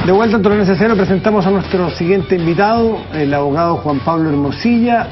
De vuelta en Tolerancia Cero presentamos a nuestro siguiente invitado, el abogado Juan Pablo Hermosilla,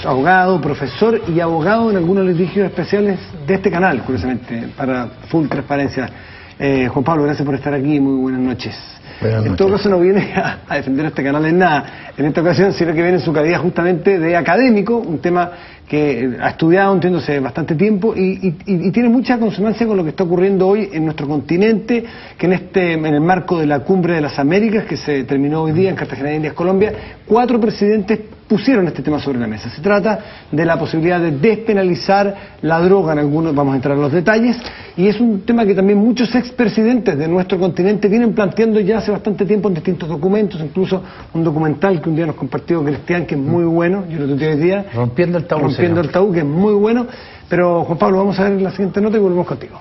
abogado, profesor y abogado en algunos litigios especiales de este canal, curiosamente, para full transparencia. Juan Pablo, gracias por estar aquí, muy buenas noches. En todo caso no viene a defender este canal en nada, en esta ocasión, sino que viene en su calidad justamente de académico, un tema que ha estudiado, entiendo, hace bastante tiempo y tiene mucha consonancia con lo que está ocurriendo hoy en nuestro continente, que en el marco de la Cumbre de las Américas, que se terminó hoy día en Cartagena de Indias, Colombia, 4 presidentes pusieron este tema sobre la mesa. Se trata de la posibilidad de despenalizar la droga, en algunos vamos a entrar en los detalles, y es un tema que también muchos expresidentes de nuestro continente vienen planteando ya hace bastante tiempo en distintos documentos, incluso un documental que un día nos compartió Cristian, que es muy bueno, yo lo tuiteé hoy día. Rompiendo el tabú. Rompiendo el tabú, que es muy bueno. Pero Juan Pablo, vamos a ver la siguiente nota y volvemos contigo.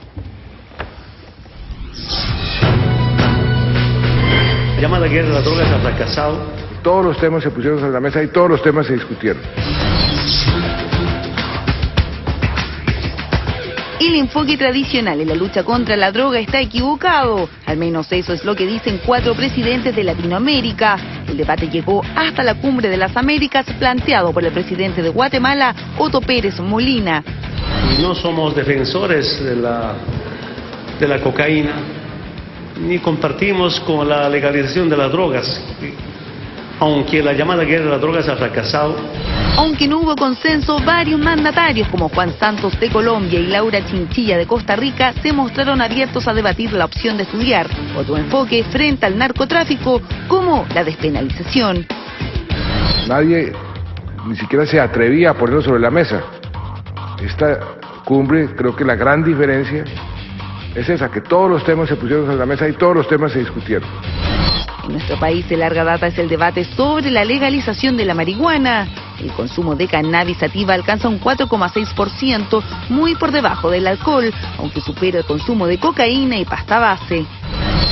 La llamada guerra de las drogas ha fracasado. Todos los temas se pusieron sobre la mesa y todos los temas se discutieron. El enfoque tradicional en la lucha contra la droga está equivocado. Al menos eso es lo que dicen 4 presidentes de Latinoamérica. El debate llegó hasta la Cumbre de las Américas planteado por el presidente de Guatemala, Otto Pérez Molina. No somos defensores de la cocaína, ni compartimos con la legalización de las drogas. Aunque la llamada guerra de las drogas ha fracasado. Aunque no hubo consenso, varios mandatarios como Juan Santos de Colombia y Laura Chinchilla de Costa Rica se mostraron abiertos a debatir la opción de estudiar otro enfoque frente al narcotráfico, como la despenalización. Nadie ni siquiera se atrevía a ponerlo sobre la mesa. Esta cumbre, creo que la gran diferencia es esa, que todos los temas se pusieron sobre la mesa y todos los temas se discutieron. En nuestro país de larga data es el debate sobre la legalización de la marihuana. El consumo de cannabis sativa alcanza un 4,6%, muy por debajo del alcohol, aunque supera el consumo de cocaína y pasta base.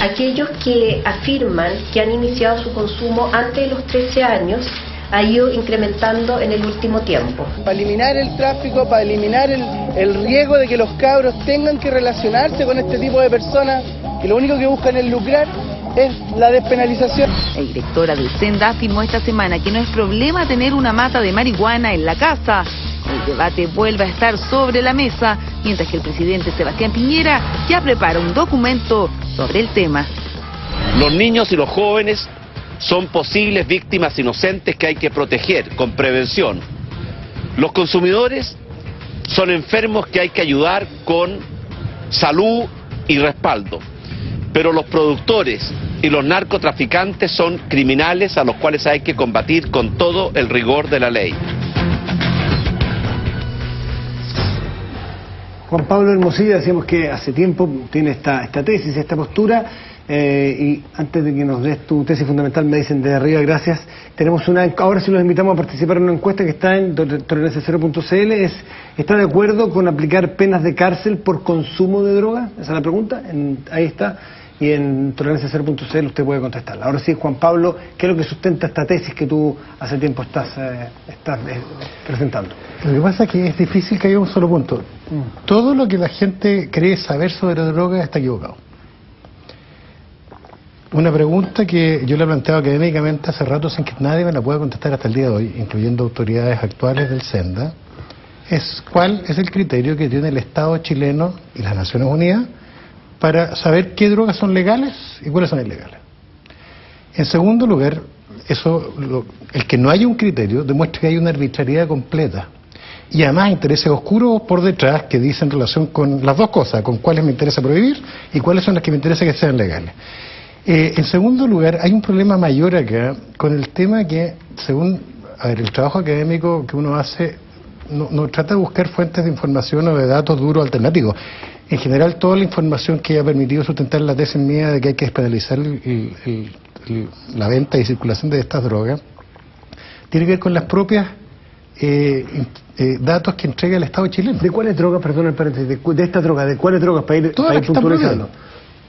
Aquellos que afirman que han iniciado su consumo antes de los 13 años ha ido incrementando en el último tiempo. Para eliminar el tráfico, para eliminar el riesgo de que los cabros tengan que relacionarse con este tipo de personas que lo único que buscan es lucrar, es la despenalización. La directora del Senda afirmó esta semana que no es problema tener una mata de marihuana en la casa. El debate vuelve a estar sobre la mesa, mientras que el presidente Sebastián Piñera ya prepara un documento sobre el tema. Los niños y los jóvenes son posibles víctimas inocentes que hay que proteger con prevención. Los consumidores son enfermos que hay que ayudar con salud y respaldo. Pero los productores y los narcotraficantes son criminales a los cuales hay que combatir con todo el rigor de la ley. Juan Pablo Hermosilla, decíamos que hace tiempo tiene esta tesis, esta postura, y antes de que nos des tu tesis fundamental, me dicen de arriba, gracias, tenemos ahora sí los invitamos a participar en una encuesta que está en toleranciacero.cl, ¿está de acuerdo con aplicar penas de cárcel por consumo de droga? Esa es la pregunta, ahí está, y en toleranciacero.cl usted puede contestarla. Ahora sí, Juan Pablo, ¿qué es lo que sustenta esta tesis que tú hace tiempo estás presentando? Lo que pasa es que es difícil que haya un solo punto. Todo lo que la gente cree saber sobre la droga está equivocado. Una pregunta que yo le he planteado académicamente hace rato sin que nadie me la pueda contestar hasta el día de hoy, incluyendo autoridades actuales del Senda, es cuál es el criterio que tiene el Estado chileno y las Naciones Unidas para saber qué drogas son legales y cuáles son ilegales. En segundo lugar, el que no haya un criterio demuestra que hay una arbitrariedad completa. Y además intereses oscuros por detrás que dicen relación con las dos cosas, con cuáles me interesa prohibir y cuáles son las que me interesa que sean legales. En segundo lugar, hay un problema mayor acá con el tema que, según el trabajo académico que uno hace, no trata de buscar fuentes de información o de datos duros alternativos. En general, toda la información que ha permitido sustentar la tesis mía de que hay que despenalizar la venta y circulación de estas drogas tiene que ver con las propias datos que entrega el Estado chileno. ¿De cuáles drogas, perdón el paréntesis, de estas drogas, de cuáles drogas para ir puntualizando?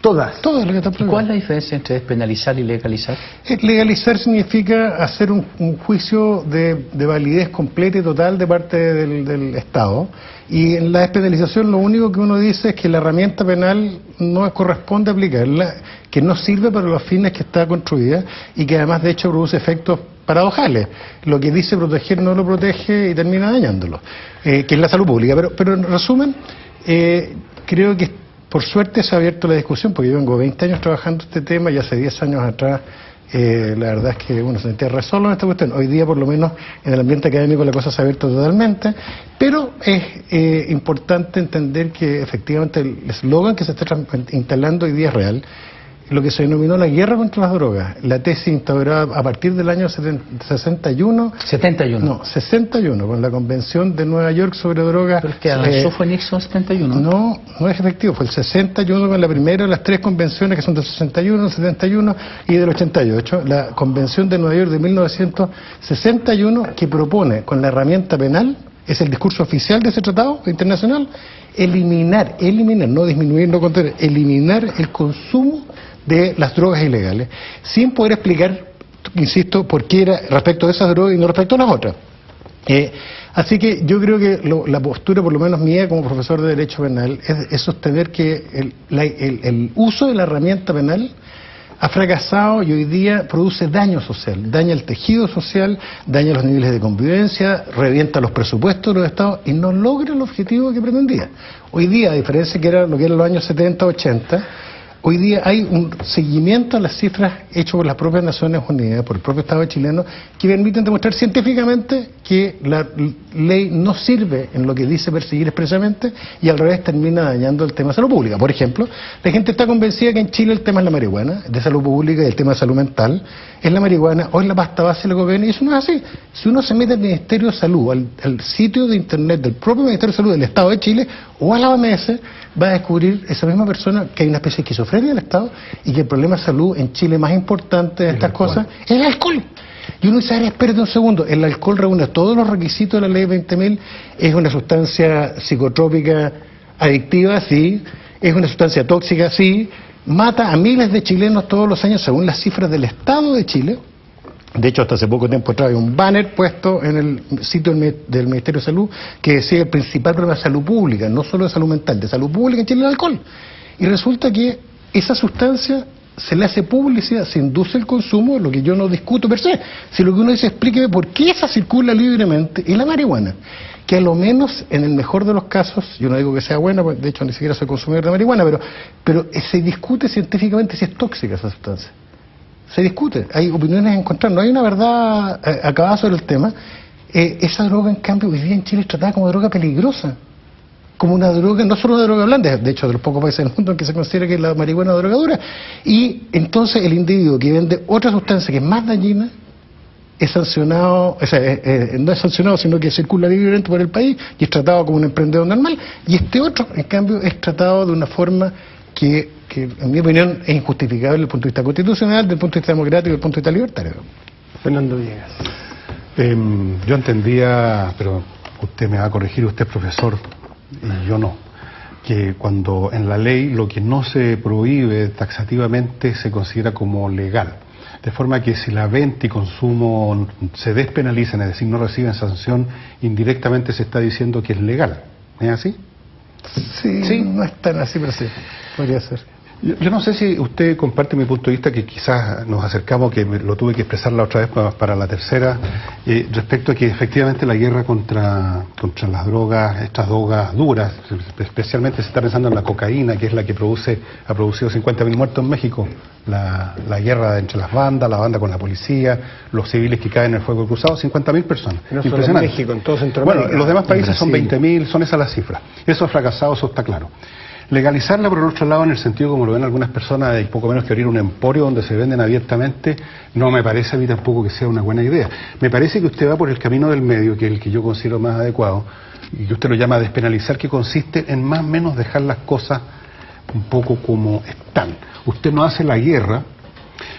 Todas. Todas las que están prohibidas. ¿Cuál es la diferencia entre despenalizar y legalizar? Legalizar significa hacer un juicio de validez completa y total de parte del Estado. Y en la despenalización lo único que uno dice es que la herramienta penal no corresponde aplicarla, que no sirve para los fines que está construida y que además de hecho produce efectos paradojales. Lo que dice proteger no lo protege y termina dañándolo, que es la salud pública. Pero en resumen, creo que por suerte se ha abierto la discusión, porque yo vengo 20 años trabajando este tema y hace 10 años atrás la verdad es que uno se sentía re solo en esta cuestión. Hoy día, por lo menos, en el ambiente académico la cosa se ha abierto totalmente, pero es importante entender que efectivamente el eslogan que se está instalando hoy día es real. Lo que se denominó la guerra contra las drogas, la tesis instaurada a partir del año 61, con la Convención de Nueva York sobre drogas. Pero es que avanzó fue Nixon 71. No es efectivo, fue el 61 con la primera de las tres convenciones que son del 61, del 71 y del 88. La Convención de Nueva York de 1961 que propone con la herramienta penal, es el discurso oficial de ese tratado internacional, eliminar, no disminuir, no contener, eliminar el consumo de las drogas ilegales, sin poder explicar, insisto, por qué era respecto a esas drogas y no respecto a las otras. Así que yo creo que la postura, por lo menos mía como profesor de Derecho Penal, es sostener que el uso de la herramienta penal ha fracasado y hoy día produce daño social, daña el tejido social, daña los niveles de convivencia, revienta los presupuestos de los estados y no logra el objetivo que pretendía. Hoy día, a diferencia que era lo que era en los años 70, 80, hoy día hay un seguimiento a las cifras hecho por las propias Naciones Unidas, por el propio Estado chileno, que permiten demostrar científicamente que la ley no sirve en lo que dice perseguir expresamente y al revés termina dañando el tema de salud pública. Por ejemplo, la gente está convencida que en Chile el tema es la marihuana, de salud pública, y el tema de salud mental es la marihuana o es la pasta base de la cocaína, y eso no es así. Si uno se mete al Ministerio de Salud, al sitio de internet del propio Ministerio de Salud del Estado de Chile o a la OMS, va a descubrir esa misma persona que hay una especie de esquizofrenia del Estado y que el problema de salud en Chile más importante de estas cosas es el alcohol. Y uno dice, a ver, espérate un segundo, el alcohol reúne todos los requisitos de la ley 20.000, es una sustancia psicotrópica adictiva, sí, es una sustancia tóxica, sí, mata a miles de chilenos todos los años según las cifras del Estado de Chile. De hecho, hasta hace poco tiempo atrás había un banner puesto en el sitio del Ministerio de Salud que decía el principal problema de salud pública, no solo de salud mental, de salud pública en Chile, el alcohol. Y resulta que esa sustancia se le hace publicidad, se induce el consumo, lo que yo no discuto per se. Si lo que uno dice, explíqueme por qué esa circula libremente, y la marihuana, que a lo menos en el mejor de los casos, yo no digo que sea buena, de hecho ni siquiera soy consumidor de marihuana, pero se discute científicamente si es tóxica esa sustancia. Se discute, hay opiniones encontradas, no hay una verdad acabada sobre el tema. Esa droga, en cambio, hoy día en Chile es tratada como droga peligrosa, como una droga, no solo una droga blanda, de hecho de los pocos países del mundo en que se considera que la marihuana es una droga dura, y entonces el individuo que vende otra sustancia que es más dañina es sancionado, o sea, no es sancionado, sino que circula libremente por el país y es tratado como un emprendedor normal, y este otro, en cambio, es tratado de una forma que en mi opinión es injustificable desde el punto de vista constitucional, desde el punto de vista democrático y desde el punto de vista libertario. Fernando Villegas. Yo entendía, pero usted me va a corregir, usted es profesor y yo no, que cuando en la ley lo que no se prohíbe taxativamente se considera como legal. De forma que si la venta y consumo se despenalizan, es decir, no reciben sanción, indirectamente se está diciendo que es legal. ¿Es así? Sí, no es tan así, pero sí, podría ser. Yo no sé si usted comparte mi punto de vista, que quizás nos acercamos, que lo tuve que expresar la otra vez para la tercera, respecto a que efectivamente la guerra contra las drogas, estas drogas duras, especialmente se está pensando en la cocaína, que es la que ha producido 50.000 muertos en México, la guerra entre las bandas, la banda con la policía, los civiles que caen en el fuego cruzado, 50.000 personas. No solo en México, en todo Centroamérica. Bueno, los demás países son 20.000, son esas las cifras. Eso ha fracasado, eso está claro. Legalizarla, por el otro lado, en el sentido como lo ven algunas personas, de poco menos que abrir un emporio donde se venden abiertamente, no me parece a mí tampoco que sea una buena idea. Me parece que usted va por el camino del medio, que es el que yo considero más adecuado, y que usted lo llama despenalizar, que consiste en más o menos dejar las cosas un poco como están. Usted no hace la guerra,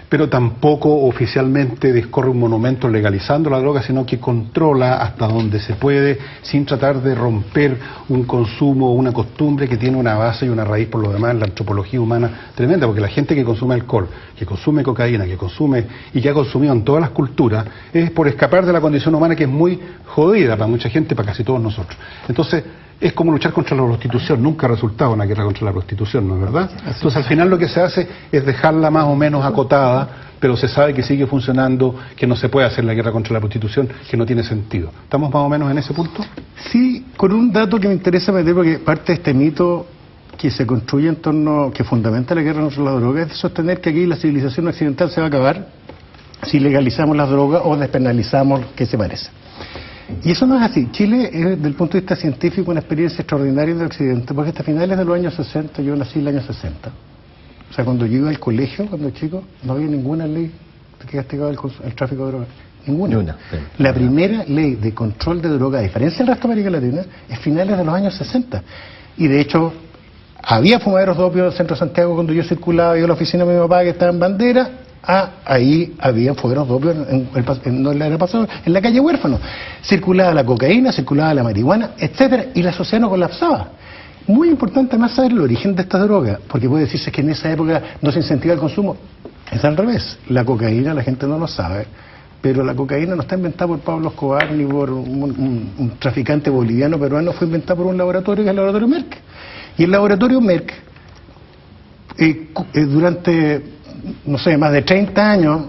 pero tampoco oficialmente discorre un monumento legalizando la droga, sino que controla hasta donde se puede, sin tratar de romper un consumo o una costumbre que tiene una base y una raíz por lo demás en la antropología humana tremenda, porque la gente que consume alcohol, que consume cocaína, que consume y que ha consumido en todas las culturas, es por escapar de la condición humana que es muy jodida para mucha gente, para casi todos nosotros. Entonces, Es como luchar contra la prostitución, nunca ha resultado una guerra contra la prostitución, ¿no es verdad? Entonces al final lo que se hace es dejarla más o menos acotada, pero se sabe que sigue funcionando, que no se puede hacer la guerra contra la prostitución, que no tiene sentido. ¿Estamos más o menos en ese punto? Sí, con un dato que me interesa meter, porque parte de este mito que se construye en torno, que fundamenta la guerra contra la droga, es de sostener que aquí la civilización occidental se va a acabar si legalizamos las drogas o despenalizamos que se parece. Y eso no es así. Chile es, desde el punto de vista científico, una experiencia extraordinaria del occidente, porque hasta finales de los años 60, yo nací en el año 60, o sea, cuando yo iba al colegio, cuando chico, no había ninguna ley que castigaba el tráfico de drogas. Ninguna. Sí. La primera ley de control de droga, a diferencia del resto de América Latina, es finales de los años 60. Y de hecho, había fumaderos de opio en el centro de Santiago cuando yo circulaba, iba a la oficina de mi papá que estaba en Bandera. Ahí había fueros de opio en la era pasada, en la calle Huérfano. Circulaba la cocaína, circulaba la marihuana, etcétera, y la sociedad no colapsaba. Muy importante más saber el origen de estas drogas, porque puede decirse que en esa época no se incentiva el consumo. Es al revés. La cocaína, la gente no lo sabe, pero la cocaína no está inventada por Pablo Escobar ni por un traficante boliviano peruano, fue inventada por un laboratorio que es el laboratorio Merck. Y el laboratorio Merck, durante, no sé, más de 30 años,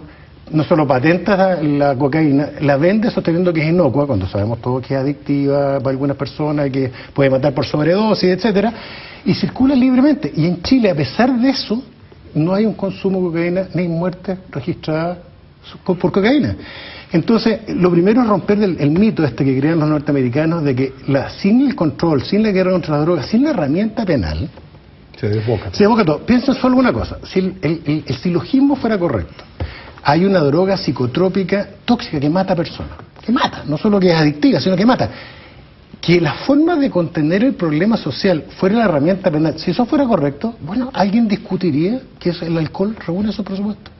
no solo patenta la cocaína, la vende sosteniendo que es inocua, cuando sabemos todos que es adictiva para algunas personas, que puede matar por sobredosis, etcétera, y circula libremente. Y en Chile, a pesar de eso, no hay un consumo de cocaína ni muertes registradas por cocaína. Entonces, lo primero es romper el mito que crean los norteamericanos de que sin el control, sin la guerra contra las drogas, sin la herramienta penal, se desboca todo. Piensen solo una cosa, si el silogismo fuera correcto, hay una droga psicotrópica tóxica que mata a personas, que mata, no solo que es adictiva, sino que mata. Que la forma de contener el problema social fuera la herramienta penal, si eso fuera correcto, bueno, alguien discutiría que el alcohol reúne su presupuesto.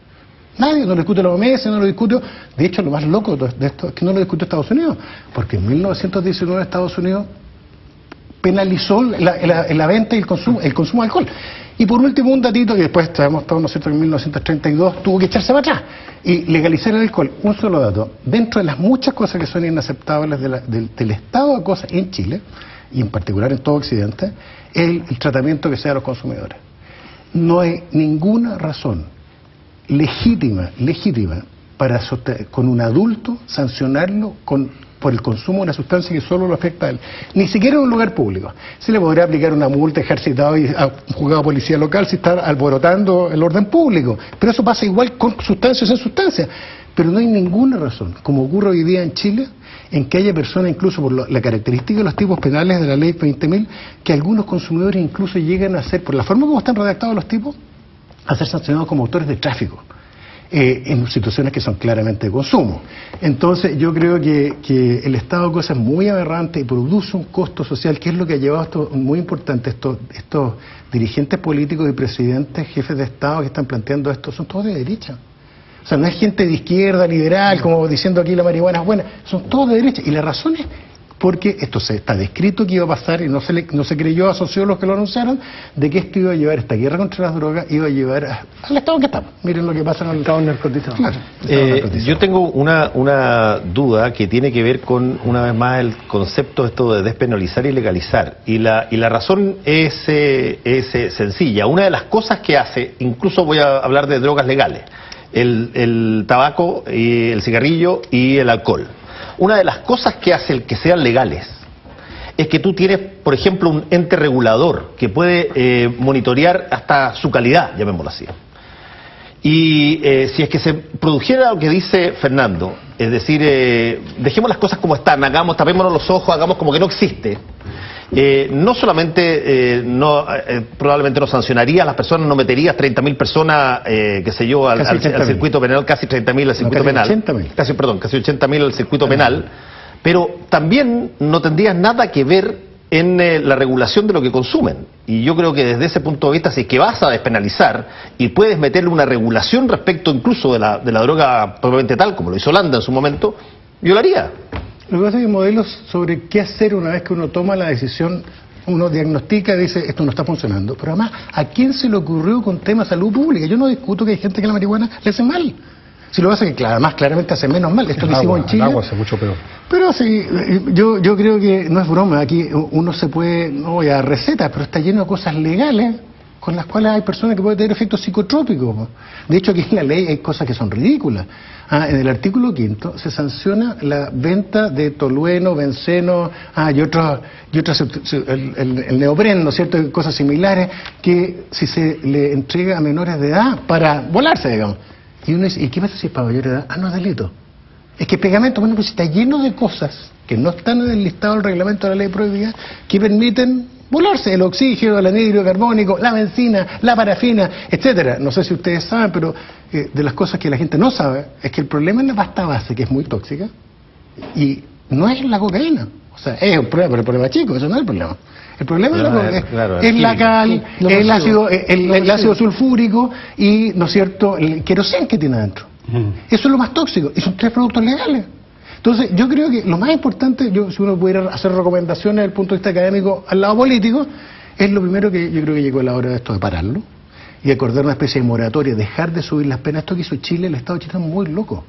Nadie, no lo discute la OMS, no lo discute. De hecho, lo más loco de esto es que no lo discute Estados Unidos, porque en 1919 Estados Unidos penalizó la venta y el consumo de alcohol. Y por último, un datito que después sabemos todos, ¿no es cierto?, que en 1932 tuvo que echarse para atrás y legalizar el alcohol. Un solo dato: dentro de las muchas cosas que son inaceptables del estado de cosas en Chile, y en particular en todo Occidente, es el tratamiento que se da a los consumidores. No hay ninguna razón legítima para con un adulto sancionarlo por el consumo de una sustancia que solo lo afecta a él, ni siquiera en un lugar público. Se le podría aplicar una multa, ejercitada y a un juzgado de policía local si está alborotando el orden público, pero eso pasa igual con sustancias o sin sustancias. Pero no hay ninguna razón, como ocurre hoy día en Chile, en que haya personas, incluso por la característica de los tipos penales de la ley 20.000, que algunos consumidores incluso llegan a ser, por la forma como están redactados los tipos, a ser sancionados como autores de tráfico, en situaciones que son claramente de consumo. Entonces yo creo que el estado de cosas es muy aberrante y produce un costo social, que es lo que ha llevado esto muy importante. Estos dirigentes políticos y presidentes, jefes de Estado que están planteando esto, son todos de derecha. O sea, no es gente de izquierda, liberal, como diciendo aquí la marihuana es buena, son todos de derecha. Y la razón es porque esto está descrito que iba a pasar, y no se creyó a sociólogos que lo anunciaron, de que esto iba a llevar, esta guerra contra las drogas iba a llevar al estado que estamos. Miren lo que pasa en el estado narcotizado. Claro, yo tengo una duda que tiene que ver con, una vez más, el concepto esto de despenalizar y legalizar. Y la razón es sencilla. Una de las cosas que hace, incluso voy a hablar de drogas legales, el tabaco, y el cigarrillo y el alcohol. Una de las cosas que hace el que sean legales es que tú tienes, por ejemplo, un ente regulador que puede monitorear hasta su calidad, llamémoslo así. Y si es que se produjera lo que dice Fernando, es decir, dejemos las cosas como están, tapémonos los ojos, hagamos como que no existe, no solamente probablemente no sancionaría a las personas, no meterías 30.000 personas, qué sé yo, al circuito penal, casi 30.000 al circuito penal, casi 80.000 al circuito penal, pero también no tendrías nada que ver en la regulación de lo que consumen. Y yo creo que desde ese punto de vista, si es que vas a despenalizar y puedes meterle una regulación respecto incluso de la droga probablemente tal, como lo hizo Holanda en su momento, yo lo haría. Lo que pasa es que hay modelos sobre qué hacer una vez que uno toma la decisión, uno diagnostica y dice, esto no está funcionando. Pero además, ¿a quién se le ocurrió con temas de salud pública? Yo no discuto que hay gente que la marihuana le hace mal. Si lo hace, que además claramente hace menos mal. Esto lo hicimos en Chile. El agua hace mucho peor. Pero sí, yo creo que no es broma. Aquí uno se puede, no voy a dar recetas, pero está lleno de cosas legales con las cuales hay personas que pueden tener efectos psicotrópicos. De hecho, aquí en la ley hay cosas que son ridículas. En el artículo 5 se sanciona la venta de tolueno, benceno y otros el neopren, ¿no es cierto?, cosas similares, que si se le entrega a menores de edad para volarse, digamos. Y uno dice, ¿y qué pasa si es para mayor edad? No es delito. Es que pegamento, bueno, pues está lleno de cosas que no están en el listado del reglamento de la ley prohibida que permiten volarse: el oxígeno, el anhídrido carbónico, la benzina, la parafina, etcétera. No sé si ustedes saben, pero de las cosas que la gente no sabe es que el problema es la pasta base, que es muy tóxica, y no es la cocaína. O sea, es un problema, pero el problema es chico, eso no es el problema. El problema es la cal, el ácido sulfúrico y, ¿no es cierto?, el queroseno que tiene adentro. Eso es lo más tóxico, y son 3 productos legales. Entonces, yo creo que lo más importante, si uno pudiera hacer recomendaciones desde el punto de vista académico al lado político, es lo primero que yo creo que llegó la hora de esto de pararlo y acordar una especie de moratoria, dejar de subir las penas. Esto que hizo Chile, el Estado chileno, es muy loco.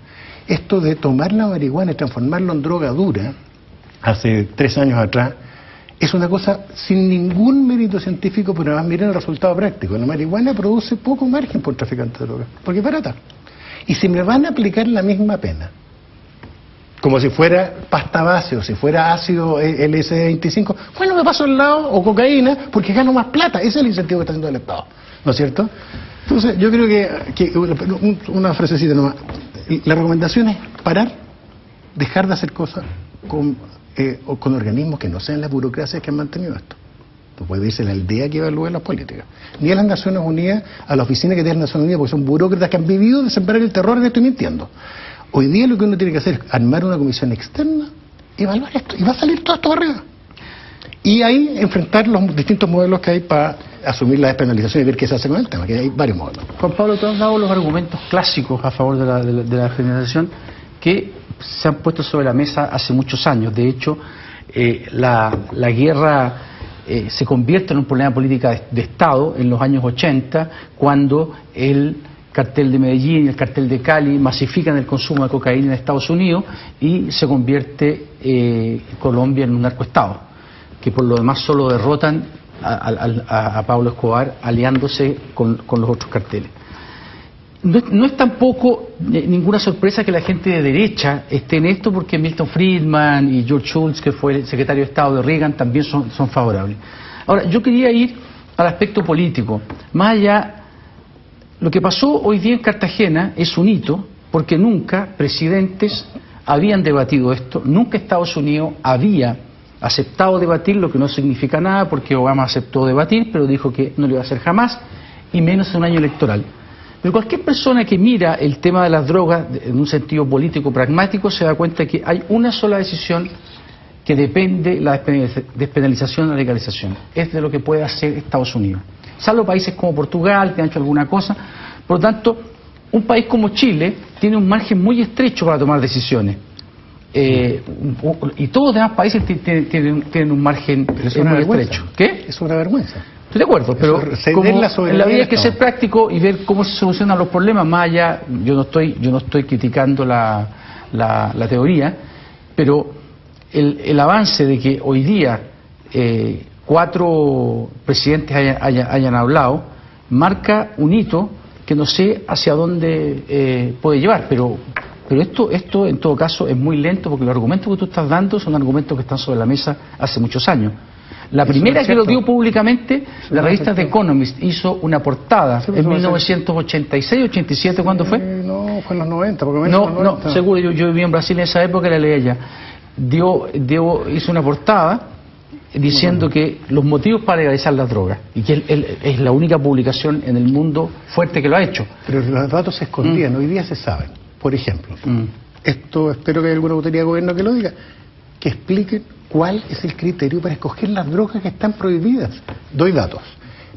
Esto de tomar la marihuana y transformarlo en droga dura, hace 3 años atrás, es una cosa sin ningún mérito científico, pero además miren el resultado práctico. La marihuana produce poco margen por traficante de drogas, porque es barata. Y si me van a aplicar la misma pena, como si fuera pasta base o si fuera ácido LSD-25, bueno, me paso al lado, o cocaína, porque gano más plata. Ese es el incentivo que está haciendo el Estado, ¿no es cierto? Entonces, yo creo que una frasecita nomás. La recomendación es parar, dejar de hacer cosas con organismos que no sean las burocracias que han mantenido esto. No puede irse la aldea que evalúe las políticas, ni a las Naciones Unidas, a la oficina que tiene las Naciones Unidas, porque son burócratas que han vivido de sembrar el terror en esto y mintiendo. Hoy día lo que uno tiene que hacer es armar una comisión externa, evaluar esto, y va a salir todo esto arriba. Y ahí enfrentar los distintos modelos que hay para asumir la despenalización y ver qué se hace con el tema, que hay varios modelos. Juan Pablo, tú has dado los argumentos clásicos a favor de la despenalización que se han puesto sobre la mesa hace muchos años. De hecho, la guerra se convierte en un problema político de Estado en los años 80, cuando el cartel de Medellín y el cartel de Cali masifican el consumo de cocaína en Estados Unidos y se convierte Colombia en un narcoestado, que por lo demás solo derrotan a Pablo Escobar aliándose con los otros carteles. No es tampoco ninguna sorpresa que la gente de derecha esté en esto, porque Milton Friedman y George Shultz, que fue el secretario de Estado de Reagan, también son favorables. Ahora, yo quería ir al aspecto político. Más allá, lo que pasó hoy día en Cartagena es un hito, porque nunca presidentes habían debatido esto, nunca Estados Unidos había aceptado debatir, lo que no significa nada, porque Obama aceptó debatir, pero dijo que no lo iba a hacer jamás, y menos en un año electoral. Pero cualquier persona que mira el tema de las drogas en un sentido político pragmático se da cuenta que hay una sola decisión que depende de la despenalización o la legalización. Es de lo que puede hacer Estados Unidos. Salvo países como Portugal, que han hecho alguna cosa. Por lo tanto, un país como Chile tiene un margen muy estrecho para tomar decisiones. Y todos los demás países tienen un margen muy estrecho. ¿Qué? Es una vergüenza. Estoy de acuerdo, pero como en la vida hay que ser práctico y ver cómo se solucionan los problemas, más allá, yo no estoy criticando la teoría, pero el avance de que hoy día 4 presidentes hayan hablado, marca un hito que no sé hacia dónde puede llevar, pero esto en todo caso es muy lento, porque los argumentos que tú estás dando son argumentos que están sobre la mesa hace muchos años. La primera que lo dio públicamente, la revista The Economist hizo una portada en 1986, 87, ¿cuándo fue? No, fue en los 90, porque no, seguro, yo viví en Brasil en esa época y la leí ella. Hizo una portada diciendo que los motivos para legalizar las drogas, y que es la única publicación en el mundo fuerte que lo ha hecho. Pero los datos se escondían, hoy día se saben. Por ejemplo, esto espero que haya alguna autoridad de gobierno que lo diga, que expliquen cuál es el criterio para escoger las drogas que están prohibidas. Doy datos,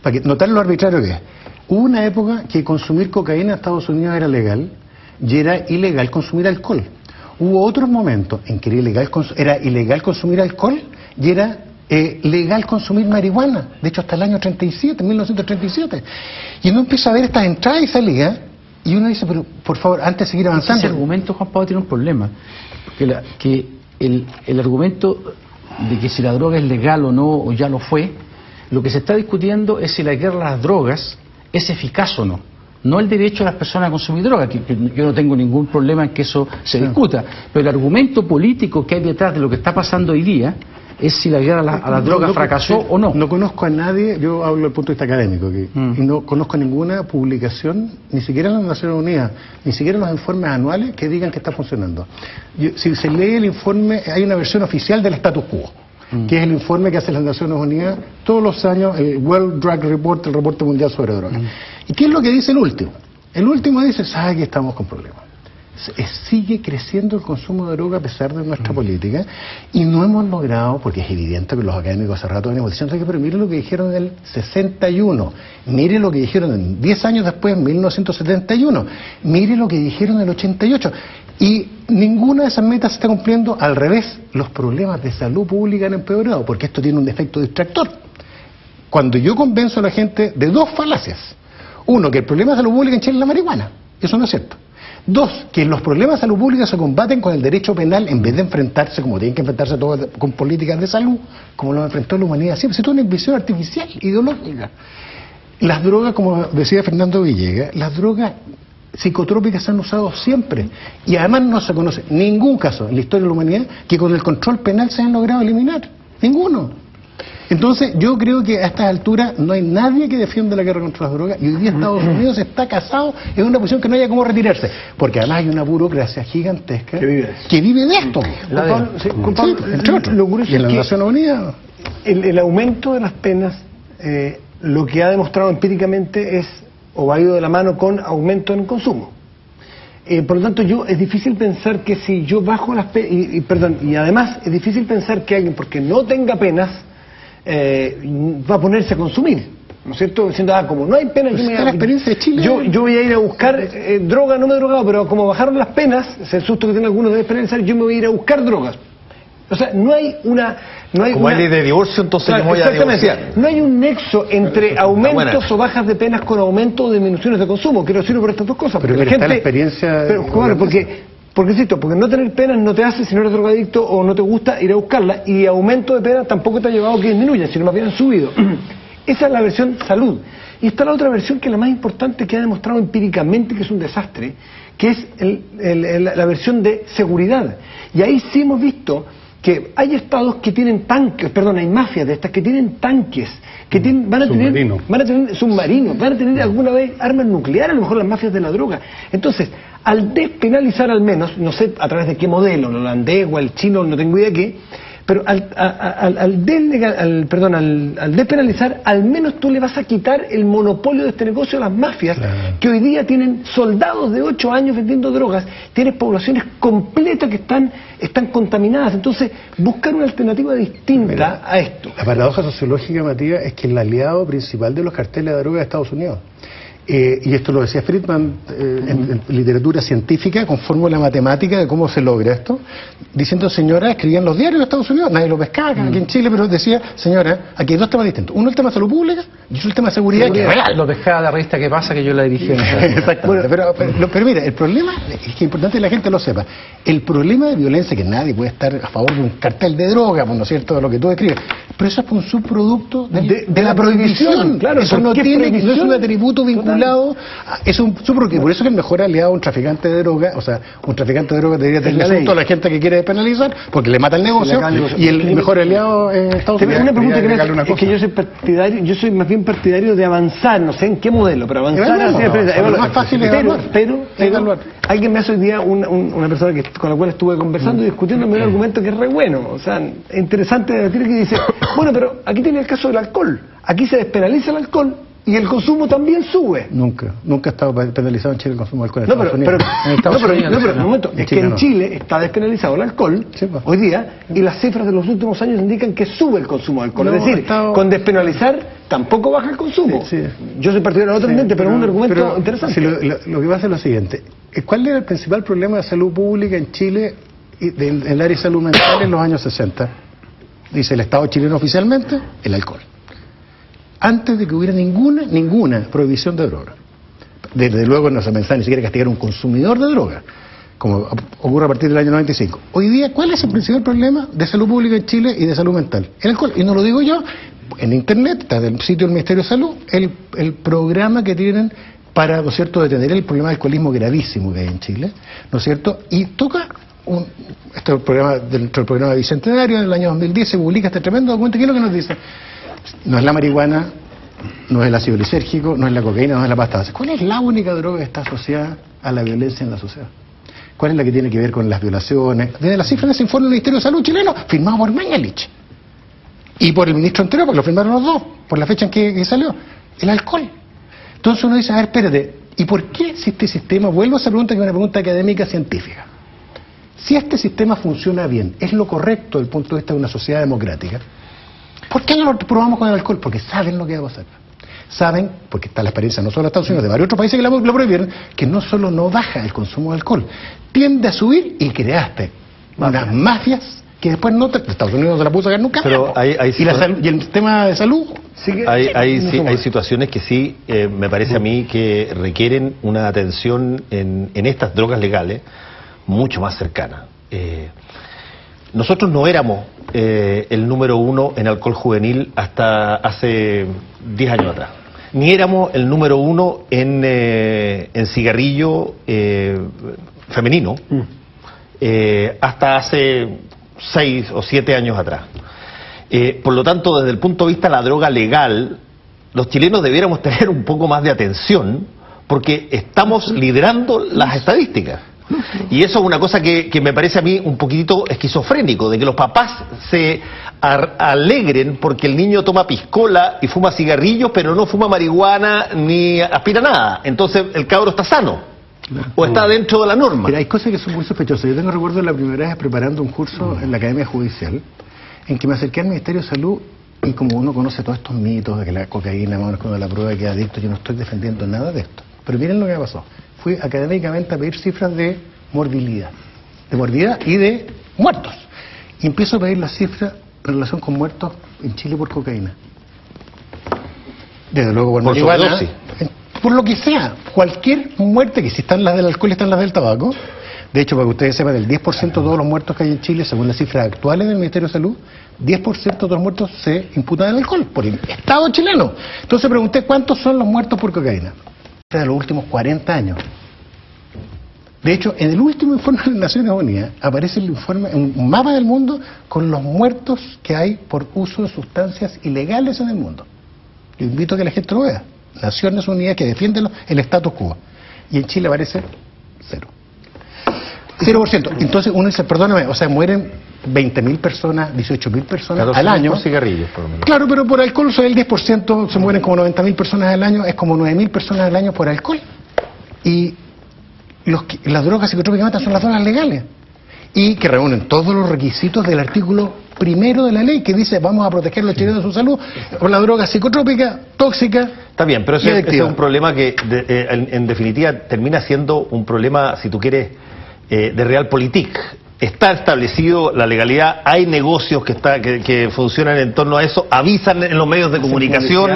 para que notar lo arbitrario que es. Hubo una época que consumir cocaína en Estados Unidos era legal y era ilegal consumir alcohol. Hubo otros momentos en que era ilegal consumir alcohol y era legal consumir marihuana. De hecho, hasta el año 37, 1937. Y uno empieza a ver estas entradas y salidas, Y uno dice, pero por favor, antes de seguir avanzando... Ese argumento, Juan Pablo, tiene un problema. Que el argumento de que si la droga es legal o no, o ya lo fue, lo que se está discutiendo es si la guerra a las drogas es eficaz o no. No el derecho de las personas a consumir droga, que yo no tengo ningún problema en que eso se discuta, pero el argumento político que hay detrás de lo que está pasando hoy día es si la guerra a las drogas fracasó o no. No conozco a nadie, yo hablo desde el punto de vista académico, y no conozco ninguna publicación, ni siquiera en las Naciones Unidas, ni siquiera en los informes anuales que digan que está funcionando. Si se lee el informe, hay una versión oficial del status quo, que es el informe que hacen las Naciones Unidas todos los años, el World Drug Report, el reporte mundial sobre drogas. ¿Y qué es lo que dice el último? El último dice, ¿sabe que estamos con problemas? Sigue creciendo el consumo de droga a pesar de nuestra política, y no hemos logrado, porque es evidente que los académicos hace rato venimos diciendo que, pero mire lo que dijeron en el 61, mire lo que dijeron en 10 años después, en 1971, mire lo que dijeron en el 88, y ninguna de esas metas se está cumpliendo. Al revés, los problemas de salud pública han empeorado, porque esto tiene un efecto distractor. Cuando yo convenzo a la gente de dos falacias: uno, que el problema de salud pública en Chile es la marihuana, eso no es cierto. Dos, que los problemas de salud pública se combaten con el derecho penal en vez de enfrentarse, como tienen que enfrentarse todos, con políticas de salud, como lo enfrentó la humanidad siempre. Es una visión artificial, ideológica. Las drogas, como decía Fernando Villegas, las drogas psicotrópicas se han usado siempre, y además no se conoce ningún caso en la historia de la humanidad que con el control penal se hayan logrado eliminar. Ninguno. Entonces, yo creo que a estas alturas no hay nadie que defienda la guerra contra las drogas, y hoy día Estados Unidos está casado en una posición que no haya cómo retirarse, porque además hay una burocracia gigantesca que vive de esto. Lo curioso y en la es que Naciones Unidas, el aumento de las penas, lo que ha demostrado empíricamente es, o ha ido de la mano con aumento en el consumo. Por lo tanto, es difícil pensar que si yo bajo las penas, y además es difícil pensar que alguien, porque no tenga penas, va a ponerse a consumir, ¿no es cierto? Diciendo, como no hay penas, la experiencia de Chile, yo voy a ir a buscar droga, no me he drogado, pero como bajaron las penas, es el susto que tienen algunos de despenalizar, yo me voy a ir a buscar drogas. O sea, no hay una... Como hay ley de divorcio, entonces claro, yo me voy a divorciar. No hay un nexo entre aumentos o bajas de penas con aumento o disminuciones de consumo. Quiero decirlo por estas dos cosas. Pero la gente, la experiencia... Pero, claro, porque insisto, porque no tener penas no te hace, si no eres drogadicto o no te gusta, ir a buscarla, y aumento de penas tampoco te ha llevado a que disminuyan, sino más bien han subido. Esa es la versión salud. Y está la otra versión, que es la más importante, que ha demostrado empíricamente que es un desastre, que es la versión de seguridad. Y ahí sí hemos visto que hay estados que tienen tanques, hay mafias de estas que tienen tanques, que van a tener submarinos, van a tener alguna vez armas nucleares, a lo mejor las mafias de la droga. Entonces, al despenalizar al menos, no sé a través de qué modelo, el holandés o el chino, no tengo idea qué, pero al despenalizar, al menos tú le vas a quitar el monopolio de este negocio a las mafias, que hoy día tienen soldados de 8 años vendiendo drogas, tienes poblaciones completas que están contaminadas. Entonces, buscar una alternativa distinta a esto. La paradoja sociológica, Matías, es que el aliado principal de los carteles de droga es Estados Unidos. Y esto lo decía Friedman en literatura científica, con fórmula matemática de cómo se logra esto, diciendo, señora, escribían los diarios de Estados Unidos, nadie lo pescaba aquí en Chile, pero decía, señora, aquí hay dos temas distintos: uno el tema de salud pública y otro el tema de seguridad, que es real. Lo pescaba la revista ¿Qué pasa?, que yo la dirigí. Exactamente. Pero mira, el problema es que es importante que la gente lo sepa. El problema de violencia, que nadie puede estar a favor de un cartel de droga, ¿no es cierto?, de lo que tú describes, pero eso es un subproducto de la prohibición. Claro, eso no es un atributo vinculado. Es un subproducto. Por eso es el mejor aliado a un traficante de droga. O sea, un traficante de droga debería tener asunto a la gente que quiere despenalizar, porque le mata el negocio, y el mejor aliado en Estados Unidos. Una pregunta que es que yo soy más bien partidario de avanzar, no sé en qué modelo, pero avanzar hacia lo más fácil es evaluar. Pero alguien me hace hoy día, una persona con la cual estuve conversando y discutiendo, un argumento que es re bueno, o sea, interesante debatir, que dice, bueno, pero aquí tiene el caso del alcohol, aquí se despenaliza el alcohol y el consumo también sube. Nunca ha estado penalizado en Chile el consumo de alcohol en Estados Unidos. Pero un momento, es que en Chile está despenalizado el alcohol hoy día, y las cifras de los últimos años indican que sube el consumo de alcohol. Es decir, con despenalizar tampoco baja el consumo. Yo soy partidario de otro ambiente, pero es un argumento interesante. Lo que pasa es lo siguiente: ¿cuál era el principal problema de salud pública en Chile, del área de salud mental en los años 60? Dice el Estado chileno oficialmente: el alcohol. Antes de que hubiera ninguna prohibición de droga. Desde luego no se pensaba ni siquiera castigar a un consumidor de droga, como ocurre a partir del año 95. Hoy día, ¿cuál es el principal problema de salud pública en Chile y de salud mental? El alcohol. Y no lo digo yo, en internet, está del sitio del Ministerio de Salud, el programa que tienen para, ¿no es cierto?, detener el problema del alcoholismo gravísimo que hay en Chile, ¿no es cierto? Y toca este es el programa, dentro del programa Bicentenario, en el año 2010 se publica este tremendo documento. ¿Qué es lo que nos dice? No es la marihuana, no es el ácido lisérgico, no es la cocaína, no es la pasta base. ¿Cuál es la única droga que está asociada a la violencia en la sociedad? ¿Cuál es la que tiene que ver con las violaciones? Desde las cifras de ese informe del Ministerio de Salud chileno, firmado por Mañalich y por el ministro anterior, porque lo firmaron los dos, por la fecha en que salió, el alcohol. Entonces uno dice, a ver, espérate, ¿y por qué si este sistema, vuelvo a esa pregunta que es una pregunta académica científica, si este sistema funciona bien, es lo correcto desde el punto de vista de una sociedad democrática, ¿por qué no lo probamos con el alcohol? Porque saben lo que va a pasar. Saben, porque está la experiencia no solo de Estados Unidos, de varios otros países que lo prohibieron, que no solo no baja el consumo de alcohol, tiende a subir y creaste unas mafias que después no Estados Unidos no se la pudo sacar nunca. Pero y el tema de salud hay situaciones que sí me parece a mí que requieren una atención en estas drogas legales mucho más cercana. Nosotros no éramos el número 1 en alcohol juvenil hasta hace 10 años atrás. Ni éramos el número 1 en cigarrillo femenino hasta hace 6 o 7 años atrás. Por lo tanto, desde el punto de vista de la droga legal, los chilenos debiéramos tener un poco más de atención porque estamos liderando las estadísticas. Y eso es una cosa que me parece a mí un poquitito esquizofrénico, de que los papás se alegren porque el niño toma piscola y fuma cigarrillos, pero no fuma marihuana ni aspira nada. Entonces el cabro está sano, o está dentro de la norma. Pero hay cosas que son muy sospechosas. Yo tengo recuerdo la primera vez preparando un curso en la Academia Judicial, en que me acerqué al Ministerio de Salud, y como uno conoce todos estos mitos de que la cocaína, cuando la prueba queda adicto, yo no estoy defendiendo nada de esto. Pero miren lo que me pasó. Fui académicamente a pedir cifras de morbilidad y de muertos. Y empiezo a pedir las cifras en relación con muertos en Chile por cocaína. Desde luego por marihuana, por lo que sea, cualquier muerte, que si están las del alcohol, están las del tabaco. De hecho, para que ustedes sepan, del 10% de todos los muertos que hay en Chile, según las cifras actuales del Ministerio de Salud, 10% de todos los muertos se imputan del alcohol, por el Estado chileno. Entonces pregunté, ¿cuántos son los muertos por cocaína? De los últimos 40 años. De hecho, en el último informe de las Naciones Unidas aparece el informe, un mapa del mundo con los muertos que hay por uso de sustancias ilegales en el mundo. Yo invito a que la gente lo vea. Naciones Unidas que defienden el status quo. Y en Chile aparece 0%. Entonces uno dice, perdóname, o sea, mueren 20.000 personas, 18.000 personas al año. Por cigarrillos, por lo menos. Claro, pero por alcohol, o sea, el 10% se mueren como 90.000 personas al año, es como 9.000 personas al año por alcohol. Y las drogas psicotrópicas son las drogas legales y que reúnen todos los requisitos del artículo 1 de la ley que dice vamos a proteger a los chilenos de su salud por la droga psicotrópica, tóxica. Está bien, pero ese es un problema que en definitiva termina siendo un problema, si tú quieres, de realpolitik. Está establecido la legalidad, hay negocios que funcionan en torno a eso, avisan en los medios de comunicación,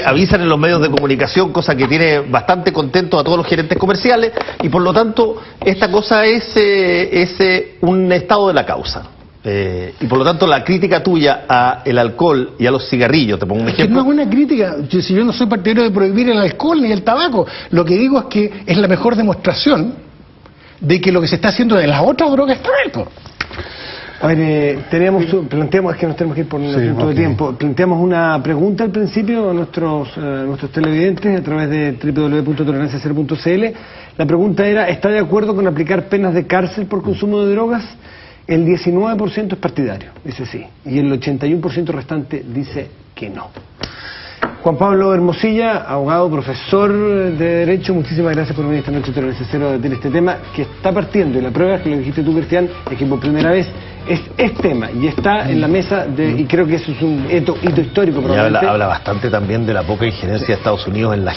avisan en los medios de comunicación, cosa que tiene bastante contento a todos los gerentes comerciales, y por lo tanto esta cosa es un estado de la causa. Y por lo tanto la crítica tuya al alcohol y a los cigarrillos, te pongo un ejemplo. No es una crítica, si yo no soy partidario de prohibir el alcohol ni el tabaco, lo que digo es que es la mejor demostración de que lo que se está haciendo de las otras drogas está bien. A ver, planteamos, es que nos tenemos que ir por un asunto de tiempo. Planteamos una pregunta al principio a nuestros televidentes a través de www.toleranciacero.cl. La pregunta era, ¿está de acuerdo con aplicar penas de cárcel por consumo de drogas? El 19% es partidario, dice sí, y el 81% restante dice que no. Juan Pablo Hermosilla, abogado, profesor de Derecho, muchísimas gracias por venir esta noche a Tolerancia Cero a debatir este tema que está partiendo, y la prueba es que lo dijiste tú, Cristian, es que por primera vez es tema y está en la mesa y creo que eso es un hito histórico. Y habla bastante también de la poca injerencia de Estados Unidos en la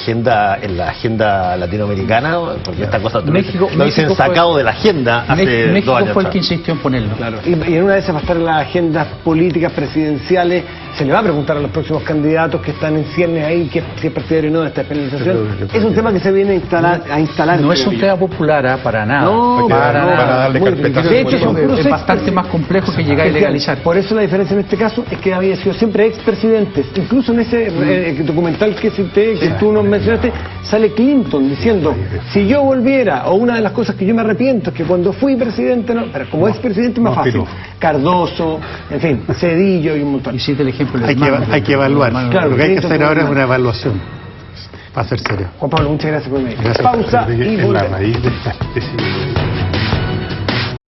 agenda latinoamericana, porque esta cosa México lo dicen sacado de la agenda hace México 2 años fue el atrás. que insistió en ponerlo. Claro. Y en una de esas va a estar en las agendas políticas presidenciales. Se le va a preguntar a los próximos candidatos que están en ciernes ahí que si es partidario o no de esta despenalización. Es un tema que se viene a instalar. No es un tema popular para nada. No, para darle carpeta. De hecho, son puros es bastante más complejo que llegar a legalizar. Por eso la diferencia en este caso es que había sido siempre expresidentes. Incluso en ese documental que cité, que tú nos mencionaste, sale Clinton diciendo, si yo volviera, o una de las cosas que yo me arrepiento es que cuando fui presidente, no, pero como expresidente es más fácil. Cardoso, en fin, Cedillo y un montón. Y cite el ejemplo del Hay que evaluar. Claro, lo que hay que Clinton hacer ahora es fue una evaluación. Para ser serio. Juan Pablo, muchas gracias por venir. Gracias Pausa por y en la volvemos. raíz de esta especie de...